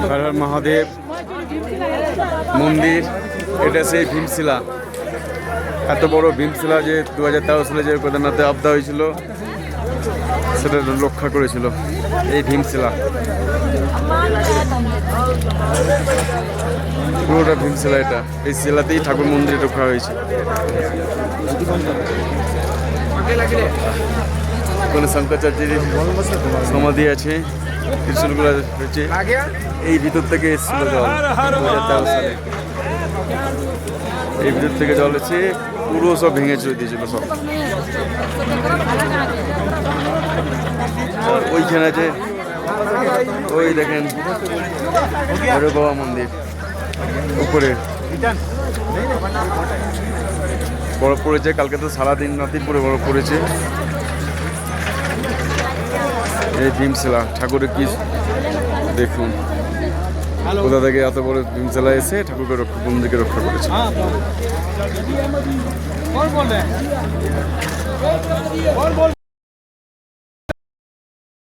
হর হর মহাদেব মন্দির, এটা সেই ভীমশিলা। এত বড় ভীমশিলা যে 2013 সালে যে কেদারনাথে আপদা হয়েছিল সেটা রক্ষা করেছিল এই ভীমশিলা। পুরোটা ভীমশিলা, এটা এই শিলাতেই ঠাকুর মন্দির রক্ষা হয়েছে। ওখানে শঙ্করাচার্যের সমাধি আছে, ত্রিশূলগুলো রয়েছে। এই ভিতর থেকে এসেছিল জল 2013 সালে, এই ভিতর থেকে জল এসে পুরো সব ভেঙে চলে দিয়েছিল সব। ওইখানে আছে, ওই দেখেন ভৈরব বাবা মন্দির উপরে বরফ পড়েছে। কালকে তো সারাদিন রাতেই পুরো বরফ পড়েছে। এই ভীমশিলা ঠাকুরের কি দেখুন, কোথা থেকে এত বড় ভীমশিলা এসে ঠাকুরকে মন্দিরকে রক্ষা করেছে।